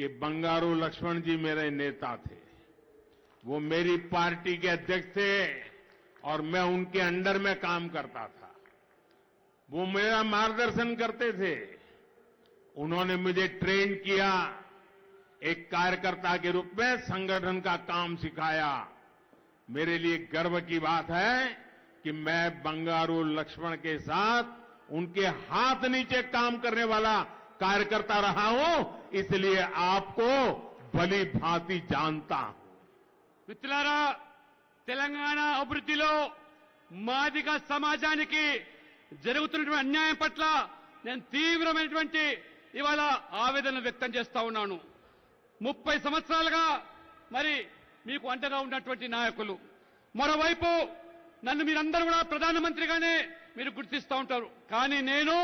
कि बंगारू लक्ष्मण जी मेरे नेता थे। वो मेरी पार्टी के अध्यक्ष थे और मैं उनके अंडर में काम करता था। वो मेरा मार्गदर्शन करते थे। उन्होंने मुझे ट्रेन किया, एक कार्यकर्ता के रूप में संगठन का काम सिखाया। मेरे लिए गर्व की बात है कि मैं बंगारू लक्ष्मण के साथ उनके हाथ नीचे काम करने वाला कार्यकर्ता रहा हूं, इसलिए आपको भली भांति जानता हूं। మిత్రులారా, తెలంగాణ అభివృద్ధిలో మాదిగ సమాజానికి జరుగుతున్నటువంటి అన్యాయం పట్ల నేను తీవ్రమైనటువంటి ఇవాళ ఆవేదన వ్యక్తం చేస్తా ఉన్నాను. 30 సంవత్సరాలుగా మరి మీకు అండగా ఉన్నటువంటి నాయకులు, మరోవైపు నన్ను మీరందరూ కూడా ప్రధానమంత్రిగానే మీరు గుర్తిస్తూ ఉంటారు. కానీ నేను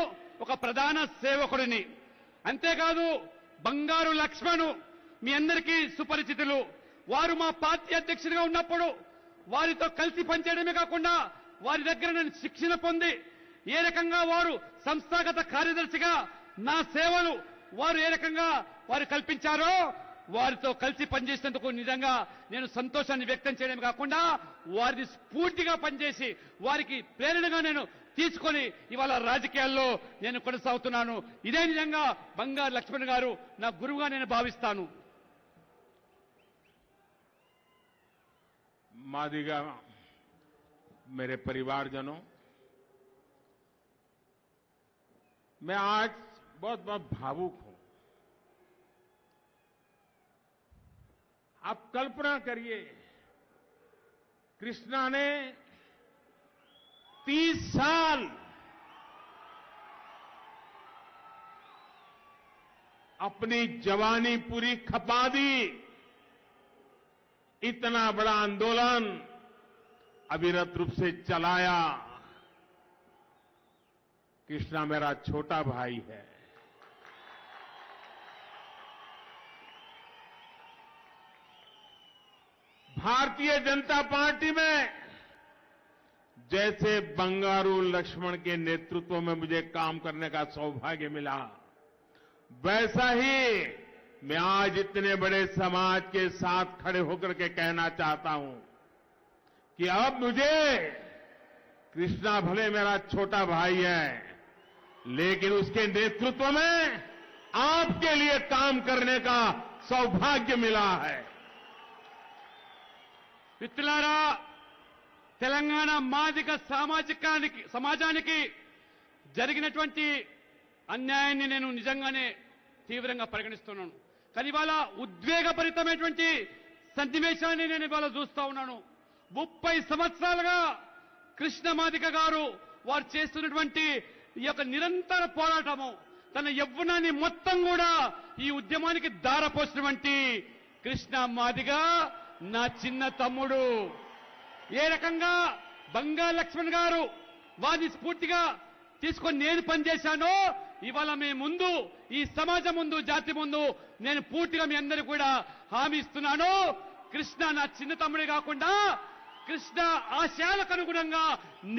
ఒక ప్రధాన సేవకుడిని. అంతేకాదు బంగారు లక్ష్మణ్ మీ అందరికీ సుపరిచితులు. వారు మా పార్టీ అధ్యక్షుడిగా ఉన్నప్పుడు వారితో కలిసి పనిచేయడమే కాకుండా వారి దగ్గర నేను శిక్షణ పొంది ఏ రకంగా వారు సంస్థాగత కార్యదర్శిగా నా సేవలు వారు ఏ రకంగా వారు కల్పించారో వారితో కలిసి పనిచేసినందుకు నిజంగా నేను సంతోషాన్ని వ్యక్తం చేయడమే కాకుండా వారిని స్ఫూర్తిగా పనిచేసి వారికి ప్రేరణగా నేను తీసుకొని ఇవాళ రాజకీయాల్లో నేను కొనసాగుతున్నాను. ఇదే నిజంగా బంగారు లక్ష్మణ్ గారు నా గురువుగా నేను భావిస్తాను. मादिगा मेरे परिवारजनों, मैं आज बहुत बहुत भावुक हूं। आप कल्पना करिए, कृष्णा ने 30 साल अपनी जवानी पूरी खपा दी। इतना बड़ा आंदोलन अविरत रूप से चलाया। कृष्णा मेरा छोटा भाई है। भारतीय जनता पार्टी में जैसे बंगारू लक्ष्मण के नेतृत्व में मुझे काम करने का सौभाग्य मिला, वैसा ही मैं आज इतने बड़े समाज के साथ खड़े होकर के कहना चाहता हूं कि अब मुझे, कृष्णा भले मेरा छोटा भाई है, लेकिन उसके नेतृत्व में आपके लिए काम करने का सौभाग्य मिला है। మిత్రులారా, తెలంగాణ మాదిగ సమాజానికి జరిగినటువంటి అన్యాయాన్ని నేను నిజంగానే తీవ్రంగా పరిగణిస్తున్నాను. కానీ ఇవాళ ఉద్వేగభరితమైనటువంటి సన్నివేశాన్ని నేను ఇవాళ చూస్తా ఉన్నాను. 30 సంవత్సరాలుగా కృష్ణ మాదిగ గారు వారు చేస్తున్నటువంటి ఈ యొక్క నిరంతర పోరాటము, తన యవ్వనాన్ని మొత్తం కూడా ఈ ఉద్యమానికి దారపోసినటువంటి కృష్ణ మాదిగ నా చిన్న తమ్ముడు. ఏ రకంగా బంగారు లక్ష్మణ్ గారు వారిని స్ఫూర్తిగా తీసుకొని నేను పనిచేశానో, ఇవాళ మీ ముందు, ఈ సమాజం ముందు, జాతి ముందు నేను పూర్తిగా మీ అందరికీ కూడా హామీ ఇస్తున్నాను. కృష్ణ నా చిన్న తమ్ముడే కాకుండా కృష్ణ ఆశయాలకు అనుగుణంగా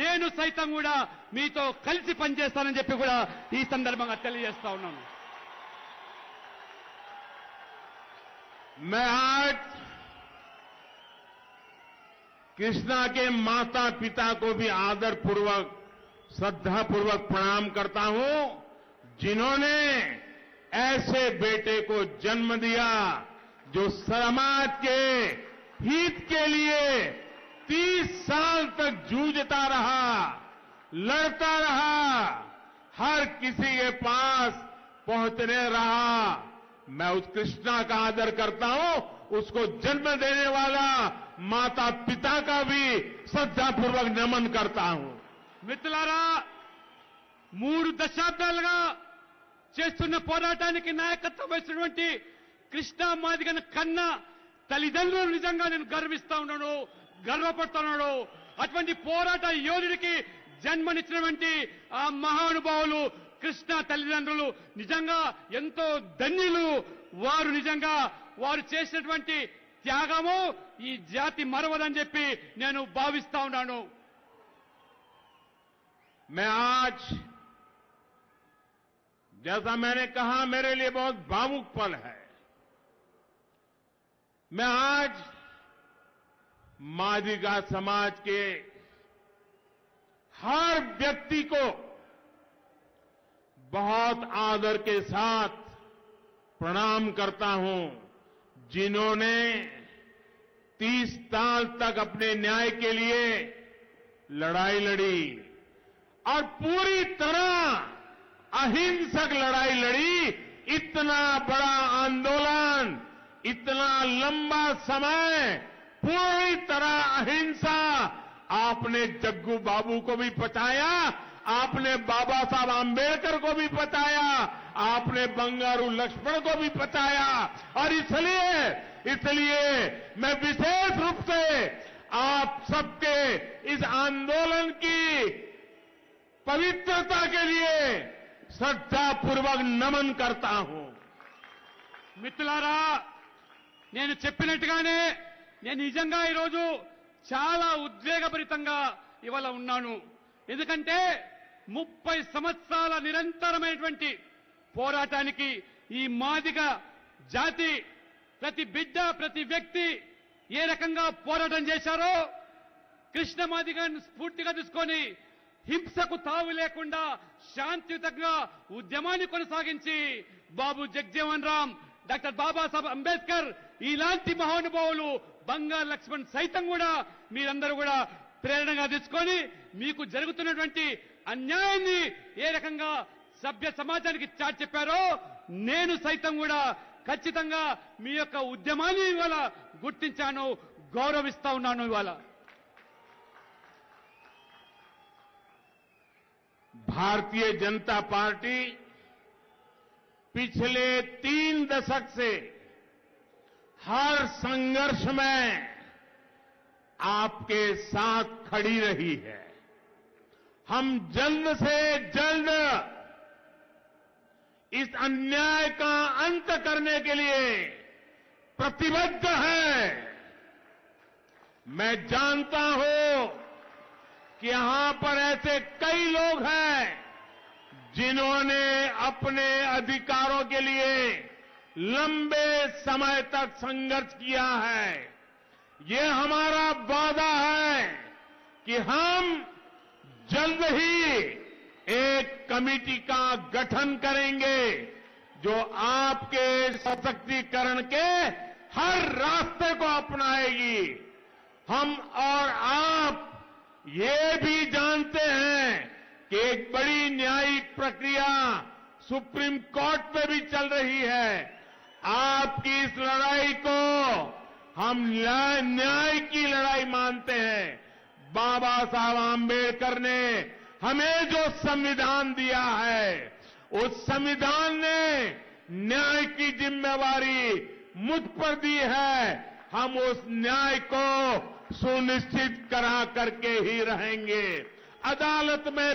నేను సైతం కూడా మీతో కలిసి పనిచేస్తానని చెప్పి కూడా ఈ సందర్భంగా తెలియజేస్తా ఉన్నాను. मैं आज कृष्णा के माता पिता को भी आदर पूर्वक, श्रद्धा पूर्वक प्रणाम करता हूं, जिन्होंने ऐसे बेटे को जन्म दिया जो समाज के हित के लिए 30 साल तक जूझता रहा, लड़ता रहा, हर किसी के पास पहुंचने रहा। मैं उस कृष्णा का आदर करता हूं, उसको जन्म देने वाला माता पिता का भी श्रद्धापूर्वक नमन करता हूं। మిత్రులారా, 3 దశాబ్దాలుగా చేస్తున్న పోరాటానికి నాయకత్వం వహిస్తున్నటువంటి కృష్ణ మాదిగ కన్నా తల్లిదండ్రులు నిజంగా నేను గర్విస్తా ఉన్నాను, గర్వపడుతున్నాడు. అటువంటి పోరాట యోధుడికి జన్మనిచ్చినటువంటి ఆ మహానుభావులు కృష్ణ తల్లిదండ్రులు నిజంగా ఎంతో ధన్యులు. వారు నిజంగా వారు చేసినటువంటి త్యాగము ఈ జాతి మరవదని చెప్పి నేను భావిస్తా ఉన్నాను. मैं आज, जैसा मैंने कहा, मेरे लिए बहुत भावुक पल है। मैं आज मादिगा समाज के हर व्यक्ति को बहुत आदर के साथ प्रणाम करता हूं, जिन्होंने 30 साल तक अपने न्याय के लिए लड़ाई लड़ी और पूरी तरह अहिंसक लड़ाई लड़ी। इतना बड़ा आंदोलन, इतना लंबा समय पूरी तरह अहिंसा, आपने जग्गू बाबू को भी पचाया, आपने बाबा साहब आंबेडकर को भी पचाया, आपने बंगारू लक्ष्मण को भी पचाया। और इसलिए मैं विशेष रूप से आप सबके इस आंदोलन की पवित्रता के लिए श्रद्धापूर्वक नमन करता हूं। మిత్రులారా, నేను చెప్పినట్టుగానే నేను నిజంగా ఈరోజు చాలా ఉద్వేగభరితంగా ఇవాళ ఉన్నాను. ఎందుకంటే 30 సంవత్సరాల నిరంతరమైనటువంటి పోరాటానికి ఈ మాదిగ జాతి ప్రతి బిడ్డ, ప్రతి వ్యక్తి ఏ రకంగా పోరాటం చేశారో, కృష్ణ మాదిగను స్ఫూర్తిగా తీసుకొని హింసకు తావు లేకుండా శాంతియుతంగా ఉద్యమాన్ని కొనసాగించి బాబు జగజ్జీవన్ రామ్, డాక్టర్ బాబాసాహెబ్ అంబేద్కర్ ఇలాంటి మహానుభావులు, బంగారు లక్ష్మణ్ సైతం కూడా మీరందరూ కూడా ప్రేరణగా తీసుకొని మీకు జరుగుతున్నటువంటి అన్యాయాన్ని ఏ రకంగా సభ్య సమాజానికి చాటి చెప్పారో, నేను సైతం కూడా ఖచ్చితంగా మీ యొక్క ఉద్యమాన్ని ఇవాళ గుర్తించాను, గౌరవిస్తా ఉన్నాను. ఇవాళ भारतीय जनता पार्टी पिछले 3 दशक से हर संघर्ष में आपके साथ खड़ी रही है। हम जल्द से जल्द इस अन्याय का अंत करने के लिए प्रतिबद्ध है। मैं जानता हूं कि यहां पर ऐसे कई लोग हैं जिन्होंने अपने अधिकारों के लिए लंबे समय तक संघर्ष किया है। ये हमारा वादा है कि हम जल्द ही एक कमेटी का गठन करेंगे जो आपके सशक्तिकरण के हर रास्ते को अपनाएगी। हम और आप ये भी जानते हैं कि एक बड़ी न्यायिक प्रक्रिया सुप्रीम कोर्ट में भी चल रही है। आपकी इस लड़ाई को हम न्याय की लड़ाई मानते हैं। बाबा साहब आंबेडकर ने हमें जो संविधान दिया है, उस संविधान ने न्याय की जिम्मेवारी मुझ पर दी है। हम उस न्याय को सुनिश्चित करा करके ही रहेंगे। अदालत में